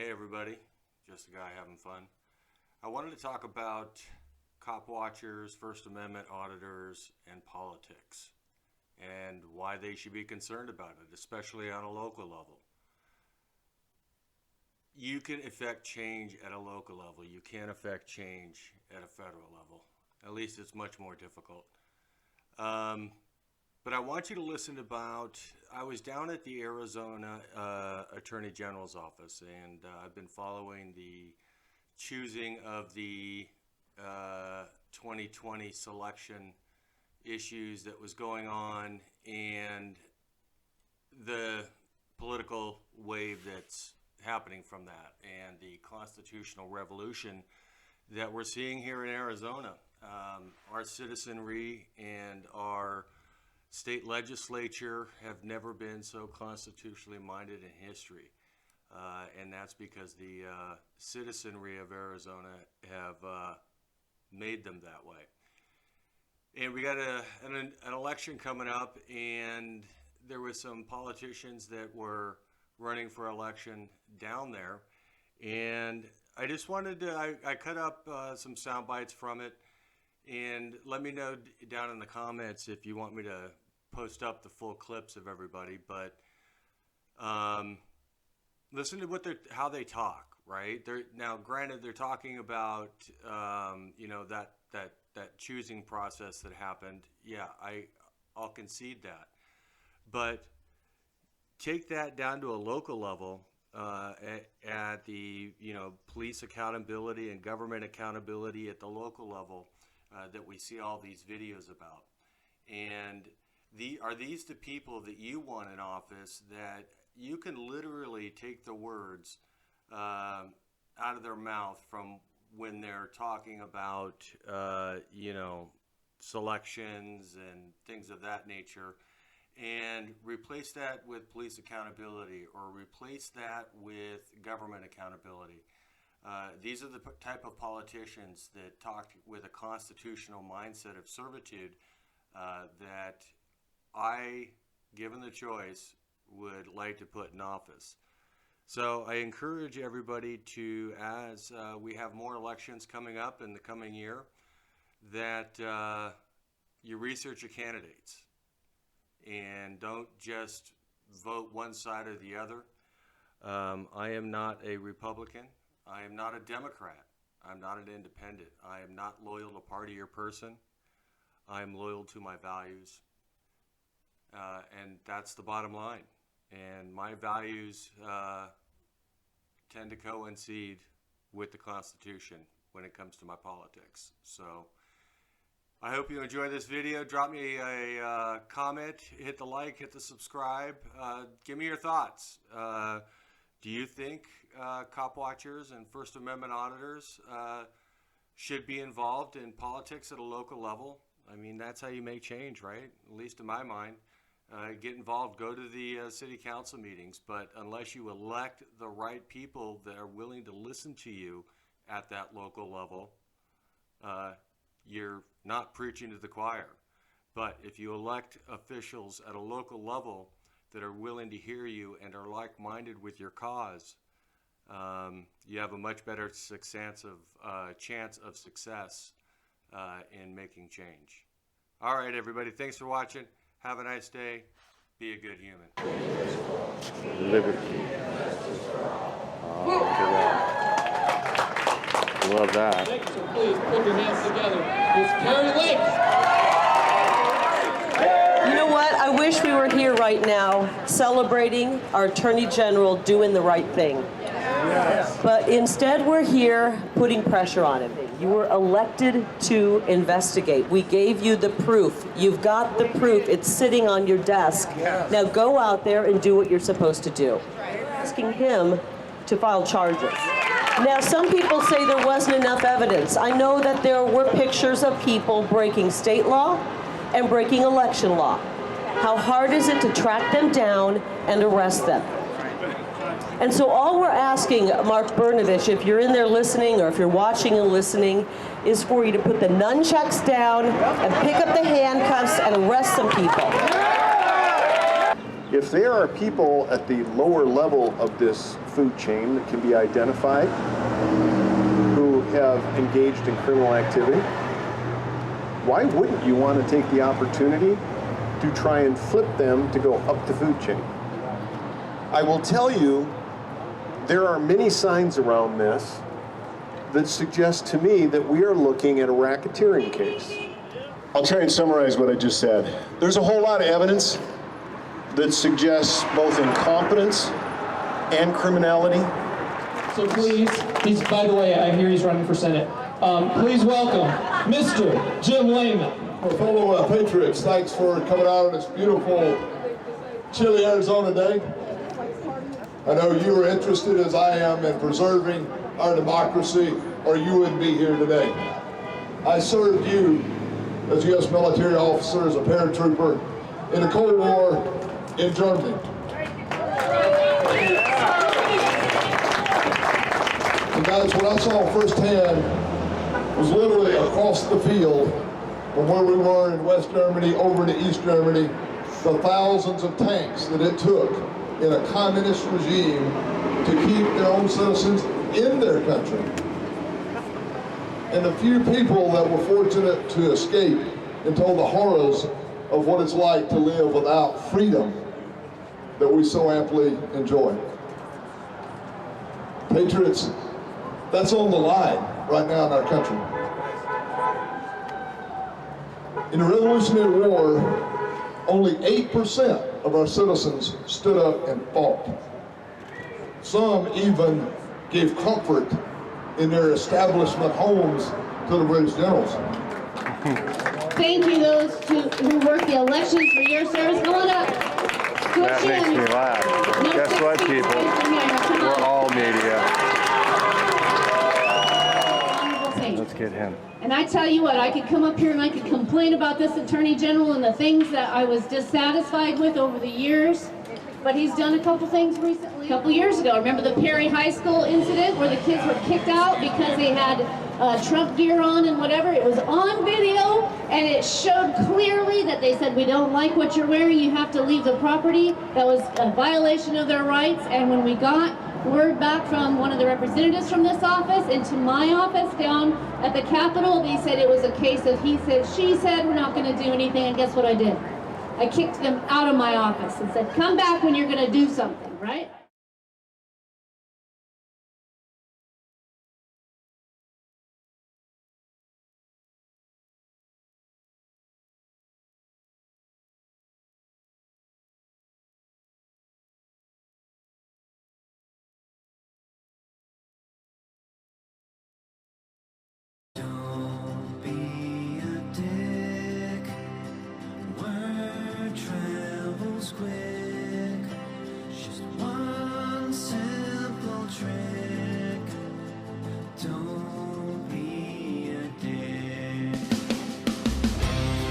Hey everybody, just a guy having fun. I wanted to talk about cop watchers, First Amendment auditors, and politics, and why they should be concerned about it, especially on a local level. You can affect change at a local level. You can't affect change at a federal level. At least it's much more difficult. But I want you to listen about, I was down at the Arizona Attorney General's office, and I've been following the choosing of the 2020 selection issues that was going on and the political wave that's happening from that and the constitutional revolution that we're seeing here in Arizona. Our citizenry and our state legislature have never been so constitutionally minded in history. And that's because the citizenry of Arizona have made them that way. And we got an election coming up, and there was some politicians that were running for election down there. And I just wanted to, I cut up some sound bites from it. And let me know down in the comments if you want me to post up the full clips of everybody. But listen to how they talk, right? Now, granted, they're talking about that choosing process that happened. Yeah, I'll concede that. But take that down to a local level at the police accountability and government accountability at the local level. That we see all these videos about. And are these the people that you want in office that you can literally take the words out of their mouth from when they're talking about, selections and things of that nature, and replace that with police accountability or replace that with government accountability? These are the type of politicians that talk with a constitutional mindset of servitude that I, given the choice, would like to put in office. So I encourage everybody to, as we have more elections coming up in the coming year, that you research your candidates and don't just vote one side or the other. I am not a Republican. I am not a Democrat. I'm not an independent. I am not loyal to party or person. I am loyal to my values. And that's the bottom line. And my values tend to coincide with the Constitution when it comes to my politics. So I hope you enjoy this video. Drop me a comment, hit the like, hit the subscribe. Give me your thoughts. Do you think cop watchers and First Amendment auditors should be involved in politics at a local level? I mean, that's how you make change, right? At least in my mind. Get involved, go to the city council meetings, but unless you elect the right people that are willing to listen to you at that local level, you're not preaching to the choir. But if you elect officials at a local level that are willing to hear you and are like-minded with your cause, you have a much better chance of success in making change. All right, everybody, thanks for watching. Have a nice day. Be a good human. Liberty. Oh, look at that. Love that. So please put your hands together. It's Terry Lake. You know what? I wish we were here right now celebrating our Attorney General doing the right thing. Yes. But instead we're here putting pressure on him. You were elected to investigate. We gave you the proof. You've got the proof. It's sitting on your desk. Yes. Now go out there and do what you're supposed to do. We're asking him to file charges. Now some people say there wasn't enough evidence. I know that there were pictures of people breaking state law and breaking election law. How hard is it to track them down and arrest them? And so all we're asking, Mark Brnovich, if you're in there listening or if you're watching and listening, is for you to put the nunchucks down and pick up the handcuffs and arrest some people. If there are people at the lower level of this food chain that can be identified who have engaged in criminal activity, why wouldn't you want to take the opportunity to try and flip them to go up the food chain? I will tell you, there are many signs around this that suggest to me that we are looking at a racketeering case. I'll try and summarize what I just said. There's a whole lot of evidence that suggests both incompetence and criminality. So please, by the way, I hear he's running for Senate. Please welcome Mr. Jim Lehman. Well, fellow patriots, thanks for coming out on this beautiful, chilly Arizona day. I know you are interested, as I am, in preserving our democracy, or you wouldn't be here today. I served you as a U.S. military officer, as a paratrooper, in the Cold War in Germany. And guys, what I saw firsthand was literally across the field from where we were in West Germany over to East Germany, the thousands of tanks that it took in a communist regime to keep their own citizens in their country. And the few people that were fortunate to escape and told the horrors of what it's like to live without freedom that we so amply enjoy. Patriots, that's on the line right now in our country. In the Revolutionary War, only 8% of our citizens stood up and fought. Some even gave comfort in their establishment homes to the British generals. Thank you, those who worked the elections for your service. Come on up. That makes me laugh. Guess what, people? We're all media. Let's get him. And I tell you what, I could come up here and I could complain about this Attorney General and the things that I was dissatisfied with over the years. But he's done a couple things recently. A couple years ago, remember the Perry High School incident where the kids were kicked out because they had Trump gear on and whatever? It was on video, and it showed clearly that they said, we don't like what you're wearing, you have to leave the property. That was a violation of their rights. And when we got word back from one of the representatives from this office into my office down at the Capitol, they said it was a case of he said, she said, we're not going to do anything. And guess what I did? I kicked them out of my office and said, come back when you're going to do something, right?